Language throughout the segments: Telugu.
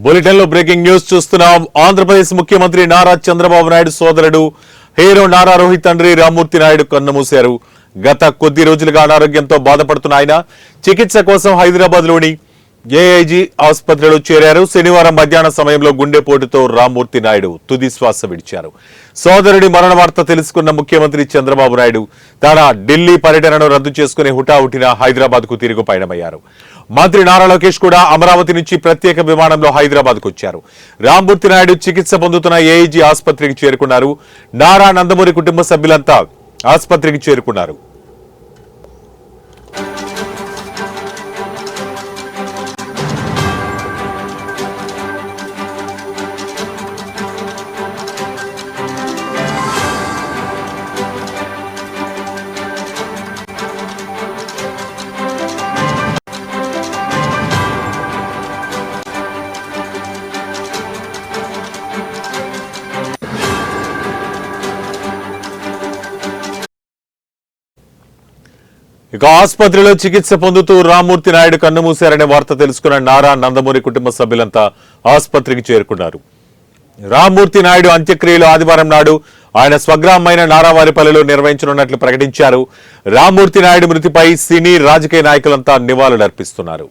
బులెటిన్ లో బ్రేకింగ్ న్యూస్ చూస్తున్నాం. ఆంధ్రప్రదేశ్ ముఖ్యమంత్రి నారా చంద్రబాబు నాయుడు సోదరుడు హీరో నారా రోహిత్ తండ్రి రామ్మూర్తి నాయుడు కన్నుమూశారు. గత కొద్ది రోజులుగా అనారోగ్యంతో బాధపడుతున్న ఆయన చికిత్స కోసం హైదరాబాద్ లోని ఏఐజీ ఆసుపత్రిలో చేరారు. శనివారం మధ్యాహ్నం సమయంలో గుండెపోటుతో రామ్మూర్తి నాయుడు తుది శ్వాస విడిచారు. సోదరుడి మరణ వార్త తెలుసుకున్న ముఖ్యమంత్రి చంద్రబాబు నాయుడు తన ఢిల్లీ పర్యటనను రద్దు చేసుకుని హుటాహుటిన హైదరాబాద్ కు తిరుగు పయనమయ్యారు. మంత్రి నారా లోకేష్ కూడా అమరావతి నుంచి ప్రత్యేక విమానంలో హైదరాబాద్ కు వచ్చారు. రామ్మూర్తి నాయుడు చికిత్స పొందుతున్న ఏఐజీ ఆసుపత్రికి చేరుకున్నారు. నారా నందమూరి కుటుంబ సభ్యులంతా ఆసుపత్రికి చేరుకున్నారు. ఇక ఆసుపత్రిలో చికిత్స పొందుతూ రామ్మూర్తి నాయుడు కన్నుమూశారనే వార్త తెలుసుకున్న నారా నందమూరి కుటుంబ సభ్యులంతా ఆసుపత్రికి చేరుకున్నారు. రామ్మూర్తి నాయుడు అంత్యక్రియలు ఆదివారం నాడు ఆయన స్వగ్రామమైన నారావారిపల్లిలో నిర్వహించనున్నట్లు ప్రకటించారు. రామ్మూర్తి నాయుడు మృతిపై సినీ రాజకీయ నాయకులంతా నివాళులర్పిస్తున్నారు.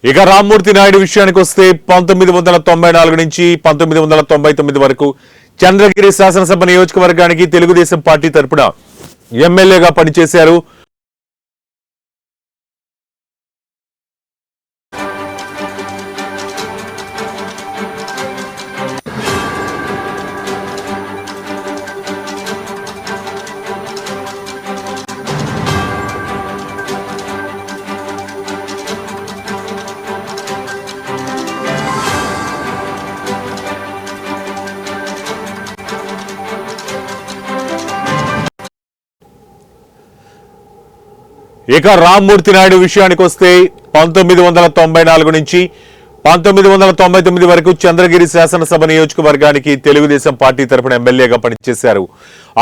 ఇక రామ్మూర్తి నాయుడు విషయానికి వస్తే 1994 నుంచి 1999 వరకు చంద్రగిరి శాసనసభ నియోజకవర్గానికి తెలుగుదేశం పార్టీ తరపున ఎమ్మెల్యేగా పనిచేశారు. ఇక రామ్మూర్తి నాయుడు విషయానికి వస్తే 1994 నుంచి 1999 వరకు చంద్రగిరి శాసనసభ నియోజకవర్గానికి తెలుగుదేశం పార్టీ తరపున ఎమ్మెల్యేగా పనిచేశారు.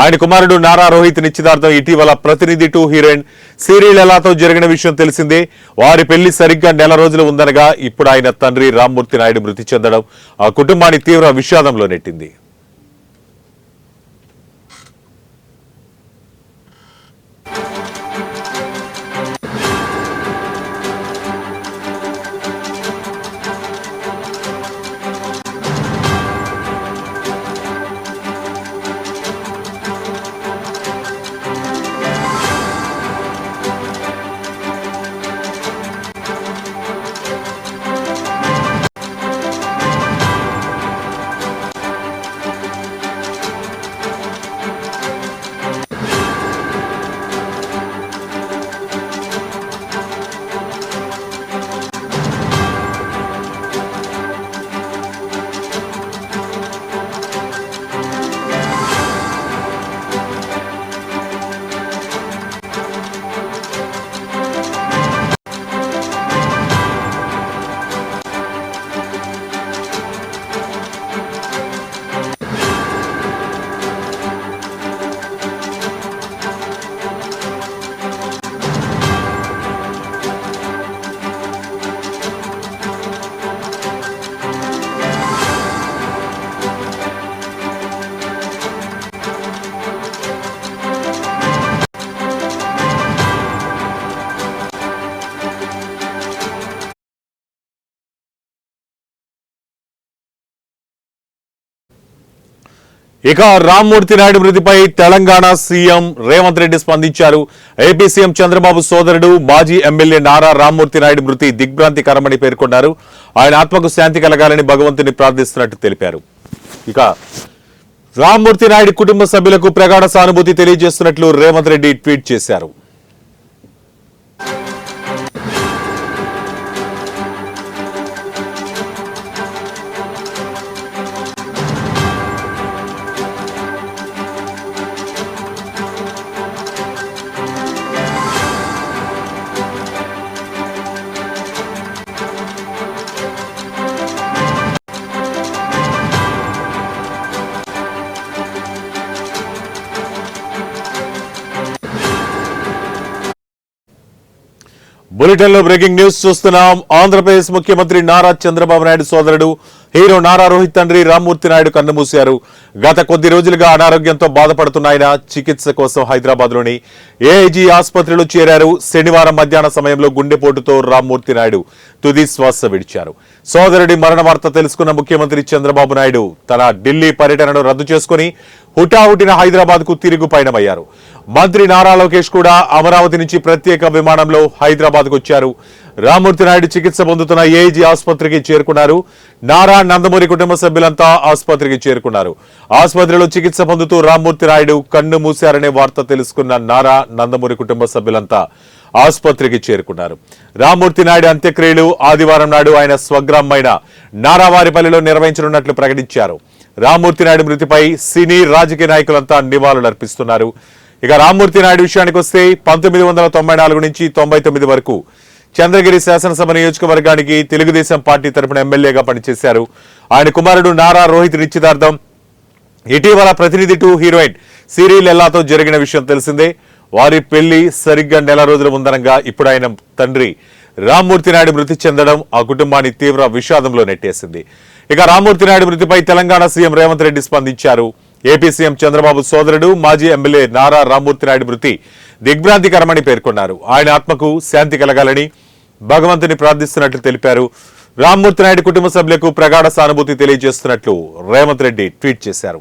ఆయన కుమారుడు నారా రోహిత్ నిశ్చితార్థం ఇటీవల ప్రతినిధి 2 హీరోయిన్ శ్రీలీలతో జరిగిన విషయం తెలిసిందే. వారి పెళ్లి సరిగ్గా నెల రోజులు ఉందనగా ఇప్పుడు ఆయన తండ్రి రామ్మూర్తి నాయుడు మృతి చెందడం ఆ కుటుంబాన్ని తీవ్ర విషాదంలో నెట్టింది. ఇక రామ్మూర్తి నాయుడు మృతిపై తెలంగాణ సీఎం రేవంత్ రెడ్డి స్పందించారు. ఏపీ సీఎం చంద్రబాబు సోదరుడు మాజీ ఎమ్మెల్యే నారా రామ్మూర్తి నాయుడు మృతి దిగ్భ్రాంతికరమని పేర్కొన్నారు. ఆయన ఆత్మకు శాంతి కలగాలని భగవంతుని ప్రార్థిస్తున్నట్టు తెలిపారు. ఇక రామ్మూర్తి నాయుడు కుటుంబ సభ్యులకు ప్రగాఢ సానుభూతి తెలియజేస్తున్నట్లు రేవంత్ రెడ్డి ట్వీట్ చేశారు. బులెటిన్ లో బ్రేకింగ్ న్యూస్ చూస్తున్నాం. ఆంధ్రప్రదేశ్ ముఖ్యమంత్రి నారా చంద్రబాబు నాయుడు సోదరుడు హీరో నారా రోహిత్ తండ్రి రామ్మూర్తి నాయుడు కన్నుమూశారు. గత కొద్ది రోజులుగా అనారోగ్యంతో బాధపడుతున్న ఆయన చికిత్స కోసం హైదరాబాద్ లోని ఏఐజీ ఆసుపత్రిలో చేరారు. శనివారం మధ్యాహ్న సమయంలో గుండెపోటుతో రామ్మూర్తి నాయుడు తుది శ్వాస విడిచారు. సోదరుడి మరణ వార్త తెలుసుకున్న ముఖ్యమంత్రి చంద్రబాబు నాయుడు తన ఢిల్లీ పర్యటనను రద్దు చేసుకుని హుటాహుటిన హైదరాబాద్ కు తిరుగు పయనమయ్యారు. మంత్రి నారా లోకేష్ కూడా అమరావతి నుంచి ప్రత్యేక విమానంలో హైదరాబాద్ కు వచ్చారు. రామ్మూర్తి నాయుడు చికిత్స పొందుతున్న ఏఐజీ ఆసుపత్రికి చేరుకున్నారు. నారా నందమూరి కుటుంబ సభ్యులంతా ఆసుపత్రికి చేరుకున్నారు. ఆసుపత్రిలో చికిత్స పొందుతూ రామ్మూర్తి నాయుడు కన్ను మూశారనే వార్త తెలుసుకున్న నారా నందమూరి కుటుంబ సభ్యులంతా ఆసుపత్రికి చేరుకున్నారు. రామ్మూర్తి నాయుడు అంత్యక్రియలు ఆదివారం నాడు ఆయన స్వగ్రామైన నారావారిపల్లిలో నిర్వహించనున్నట్లు ప్రకటించారు. రామ్మూర్తి నాయుడు మృతిపై సినీ రాజకీయ నాయకులంతా నివాళులర్పిస్తున్నారు. ఇక రామ్మూర్తి నాయుడు విషయానికి వస్తే 1994 నుంచి 99 వరకు చంద్రగిరి శాసనసభ నియోజకవర్గానికి తెలుగుదేశం పార్టీ తరపున ఎమ్మెల్యేగా పనిచేశారు. ఆయన కుమారుడు నారా రోహిత్ నిశ్చితార్థం ఇటీవల ప్రతినిధి టు హీరోయిన్ సిరీల్ ఎల్లాతో జరిగిన విషయం తెలిసిందే. వారి పెళ్లి సరిగ్గా నెల రోజుల ముందరంగా ఇప్పుడు ఆయన తండ్రి రామ్మూర్తి నాయుడు మృతి చెందడం ఆ కుటుంబాన్ని తీవ్ర విషాదంలో నెట్టేసింది. ఇక రామ్మూర్తి నాయుడు మృతిపై తెలంగాణ సీఎం రేవంత్ రెడ్డి స్పందించారు. ఏపీ సీఎం చంద్రబాబు సోదరుడు మాజీ ఎమ్మెల్యే నారా రామ్మూర్తి నాయుడు మృతి దిగ్భ్రాంతికరమని పేర్కొన్నారు. ఆయన ఆత్మకు శాంతి కలగాలని భగవంతుని ప్రార్థిస్తున్నట్లు తెలిపారు. రామ్మూర్తి నాయుడు కుటుంబ సభ్యులకు ప్రగాఢ సానుభూతి తెలియజేస్తున్నట్లు రేవంత్ రెడ్డి ట్వీట్ చేశారు.